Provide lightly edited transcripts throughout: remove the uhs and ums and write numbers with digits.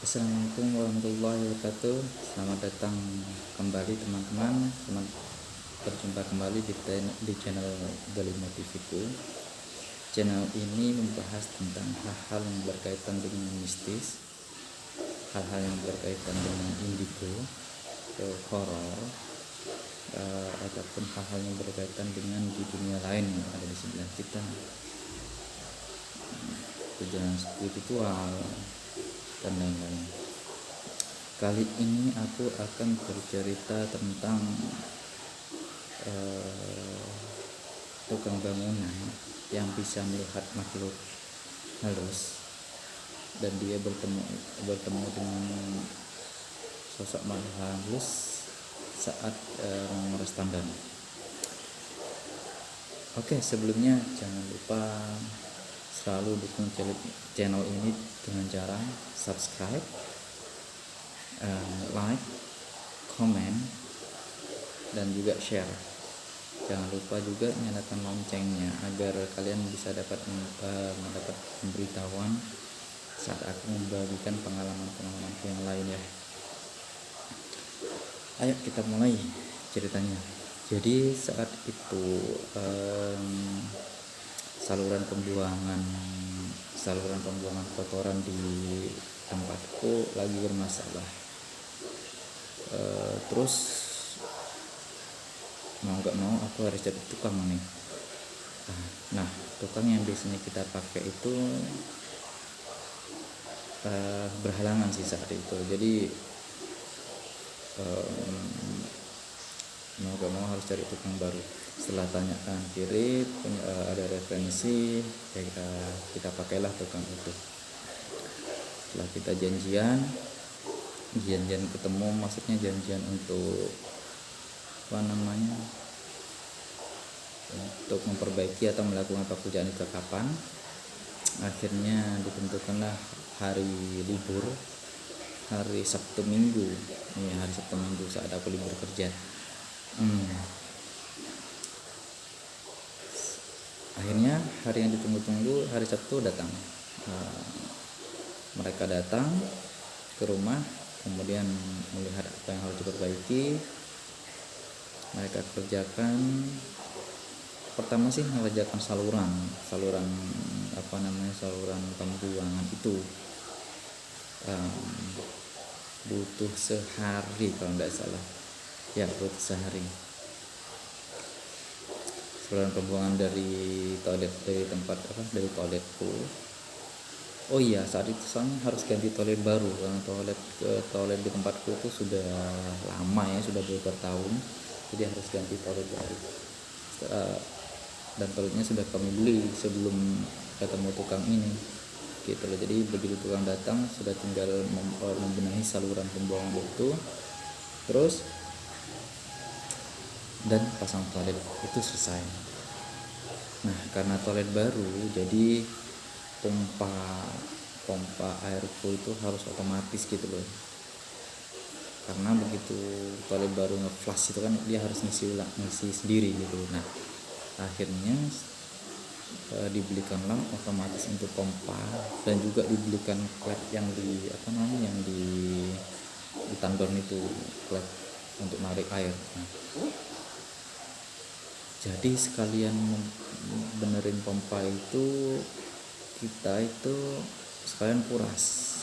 Assalamualaikum warahmatullahi wabarakatuh. Selamat datang kembali teman-teman. Selamat berjumpa kembali di channel Galimo TV-ku. Channel ini membahas tentang hal-hal yang berkaitan dengan mistis, hal-hal yang berkaitan dengan indigo, horor, ataupun hal-hal yang berkaitan dengan di dunia lain yang ada di sebelah kita, perjalanan spiritual dan lain-lain. Kali ini aku akan bercerita tentang tukang bangunan yang bisa melihat makhluk halus, dan dia bertemu dengan sosok makhluk halus saat menguras tandon. Oke, sebelumnya jangan lupa selalu dukung channel ini dengan cara subscribe, like, comment, dan juga share. Jangan lupa juga nyalakan loncengnya agar kalian bisa mendapat pemberitahuan saat aku membagikan pengalaman yang lain ya. Ayo kita mulai ceritanya. Jadi saat itu saluran pembuangan kotoran di tempatku lagi bermasalah. Terus mau nggak mau aku harus cari tukang nih. Nah, tukang yang biasanya kita pakai itu berhalangan sih saat itu. Jadi mau gak mau harus cari tukang baru. Setelah tanya kanan kiri, ada referensi, ya kita pakailah tukang itu. Setelah kita janjian ketemu, maksudnya janjian untuk untuk memperbaiki atau melakukan pekerjaan itu kapan. Akhirnya ditentukanlah hari libur, hari Sabtu Minggu. Hari Sabtu Minggu saat aku libur kerja. Akhirnya hari yang ditunggu-tunggu, hari Sabtu datang. Mereka datang ke rumah, kemudian melihat apa yang harus diperbaiki. Mereka kerjakan, pertama sih mengerjakan saluran pembuangan itu. Butuh sehari kalau tidak salah. Ya, butuh sehari. Saluran pembuangan dari toiletku. Oh iya, saat itu soalnya harus ganti toilet baru karena toilet di tempatku itu sudah lama ya, sudah beberapa tahun. Jadi harus ganti toilet baru. Dan toiletnya sudah kami beli sebelum ketemu tukang ini. Gitu loh. Jadi begitu tukang datang sudah tinggal membenahi saluran pembuangan itu. Terus dan pasang toilet itu selesai. Nah, karena toilet baru, jadi pompa airku itu harus otomatis gitu loh. Karena begitu toilet baru nge-flush itu kan dia harus ngisi sendiri gitu. Nah, akhirnya dibelikanlah otomatis untuk pompa, dan juga dibelikan klep yang di tandon itu, klep untuk narik air. Jadi sekalian benerin pompa itu, kita itu sekalian nguras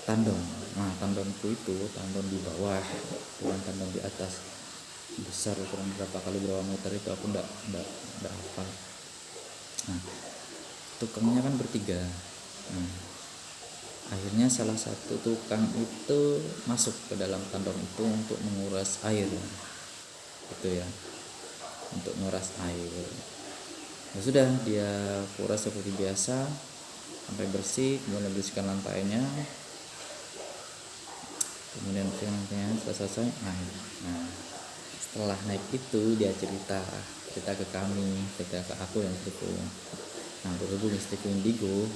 tandon. Nah, tandonku itu tandon di bawah, bukan tandon di atas. Besar, ukuran berapa meter itu aku enggak hafal. Nah, tukangnya kan bertiga. Akhirnya salah satu tukang itu masuk ke dalam tandon itu untuk menguras air. Itu ya, untuk menguras air. Ya sudah, dia kuras seperti biasa sampai bersih, kemudian bersihkan lantainya. Kemudian selesai. Nah, setelah naik itu dia cerita ke kami, cerita ke aku dan istriku. Nah, berhubung istriku indigo,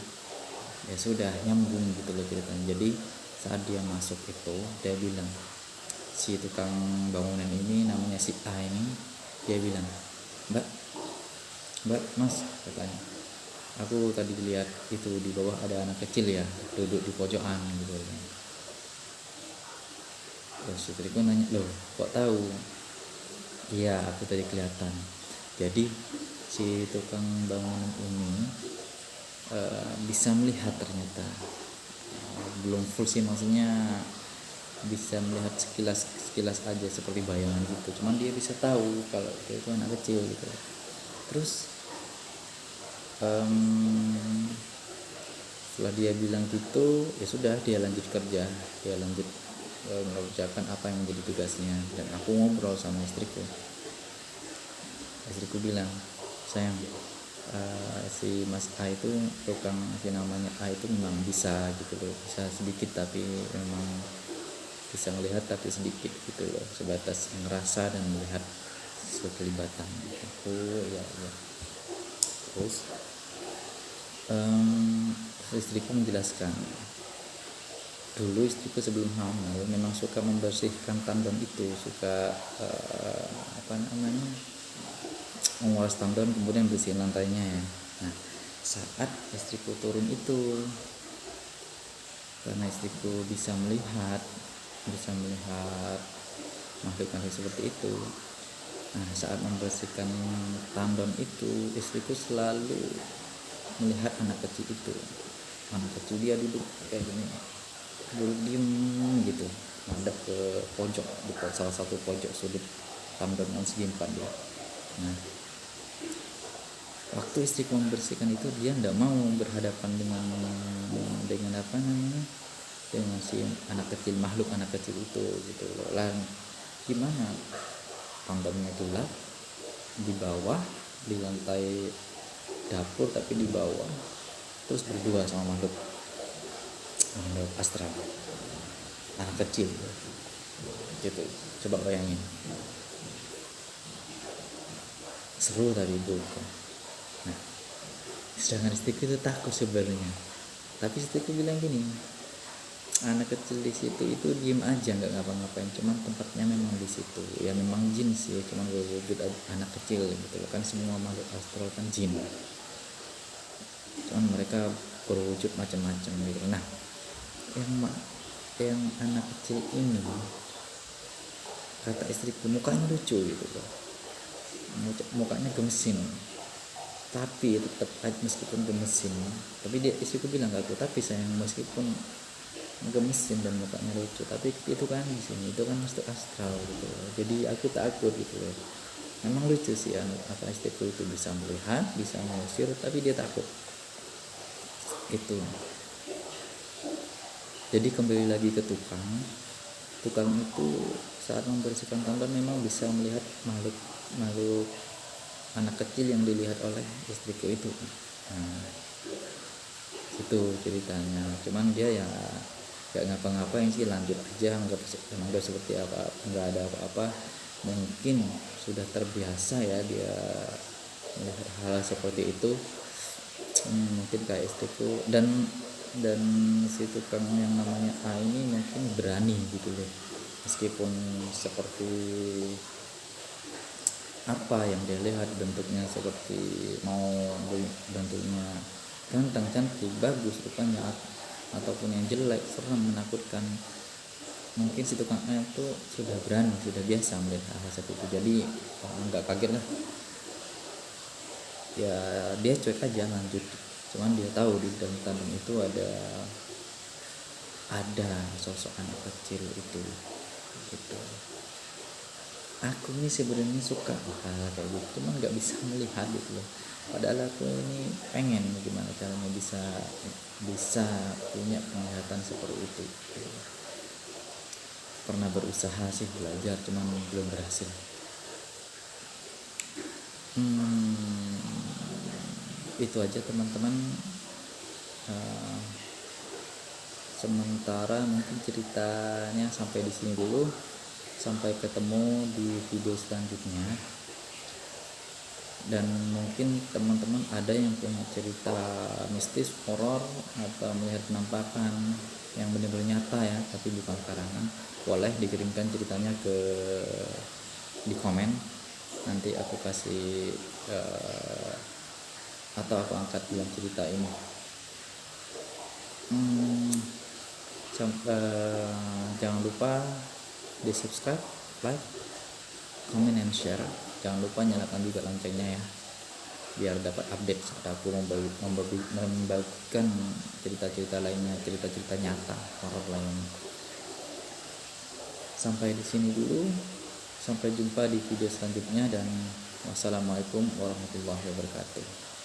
ya sudah nyambung gitu loh ceritanya. Jadi saat dia masuk itu, dia bilang, si tukang bangunan ini namanya si A ini, dia bilang, Mbak Mas, katanya, aku tadi lihat itu di bawah ada anak kecil ya duduk di pojokan gitu. Terus istriku nanya, loh kok tahu? Iya, aku tadi kelihatan. Jadi si tukang bangunan ini bisa melihat ternyata. Belum full sih, maksudnya bisa melihat sekilas aja seperti bayangan gitu. Cuman dia bisa tahu kalau itu anak kecil gitu. Terus setelah dia bilang gitu, ya sudah, dia lanjut kerja, dia lanjut mengerjakan apa yang menjadi tugasnya. Dan aku ngobrol sama istriku bilang, sayang, si Mas A itu tukang, si namanya A itu memang bisa gitu loh, bisa sedikit tapi memang bisa melihat tapi sedikit gitu loh, sebatas ngerasa dan melihat sekelibatan. Aku ya. Terus istriku menjelaskan, dulu istriku sebelum hamil memang suka membersihkan tandon itu, suka menguras tandon kemudian bersihin lantainya ya. Nah, saat istriku turun itu, karena istriku bisa melihat makhluk-makhluk seperti itu. Nah, saat membersihkan tandon itu, istriku selalu melihat anak kecil itu. Anak kecil dia duduk kayak gini, duduk diem gitu, ngadep ke pojok, di salah satu pojok sudut tandon segi 4 dia. Nah, waktu istriku membersihkan itu, dia tidak mau berhadapan dengan dengan si anak kecil, makhluk anak kecil itu gitu loh. Lah gimana, tandonnya gelap di bawah, di lantai dapur tapi di bawah, terus berdua sama makhluk astral anak kecil gitu. Coba bayangin, seru tadi itu. Nah, sedangkan istriku itu takut sebenarnya, tapi istriku bilang gini, anak kecil di situ itu diem aja, nggak ngapa-ngapain, cuman tempatnya memang di situ ya, memang jin sih, cuman wujud anak kecil gitu loh, kan semua makhluk astral kan jin, cuman mereka berwujud macam-macam gitu. Nah, yang anak kecil ini, kata istriku, mukanya lucu gitu loh, mukanya gemesin, tapi tetap meskipun gemesin, tapi dia, istriku bilang ke aku, tapi sayang, meskipun gemesin dan mukanya lucu, tapi itu kan di sini itu kan masuk astral gitu loh. Jadi aku takut gitu loh. Memang lucu sih apa istriku itu bisa melihat, bisa mengusir, tapi dia takut itu. Jadi kembali lagi ke tukang itu saat membersihkan tandon memang bisa melihat makhluk anak kecil yang dilihat oleh istriku itu. Nah, itu ceritanya. Cuman dia ya gak ngapa-ngapain sih, lanjut aja, anggap seperti apa, nggak ada apa-apa. Mungkin sudah terbiasa ya dia melihat hal seperti itu. Mungkin kayak istriku dan si tukang yang namanya A ini mungkin berani gitu loh, meskipun seperti apa yang dia lihat, bentuknya seperti bentuknya ganteng, cantik, bagus rupanya, ataupun yang jelek, serem, menakutkan, mungkin si tukang A itu sudah berani, sudah biasa melihat hal seperti itu. Jadi nggak kaget lah ya, dia cuek aja lanjut. Cuman dia tahu di dalam tandon itu ada sosok anak kecil itu gitu. Aku ini sebenarnya suka hal kayak gitu, cuman nggak bisa melihat gitu loh. Padahal aku ini pengen gimana caranya bisa punya penglihatan seperti itu gitu. Pernah berusaha sih belajar, cuman belum berhasil. Itu aja teman-teman, sementara mungkin ceritanya sampai di sini dulu. Sampai ketemu di video selanjutnya. Dan mungkin teman-teman ada yang punya cerita mistis, horor, atau melihat penampakan yang benar-benar nyata ya, tapi bukan karangan, boleh dikirimkan ceritanya di komen. Nanti aku kasih atau aku angkat dalam cerita ini. Jangan lupa di subscribe, like, comment, and share. Jangan lupa nyalakan juga loncengnya ya, biar dapat update saat aku membagikan cerita-cerita lainnya, cerita-cerita nyata horor lainnya. Sampai di sini dulu, sampai jumpa di video selanjutnya, dan wassalamualaikum warahmatullahi wabarakatuh.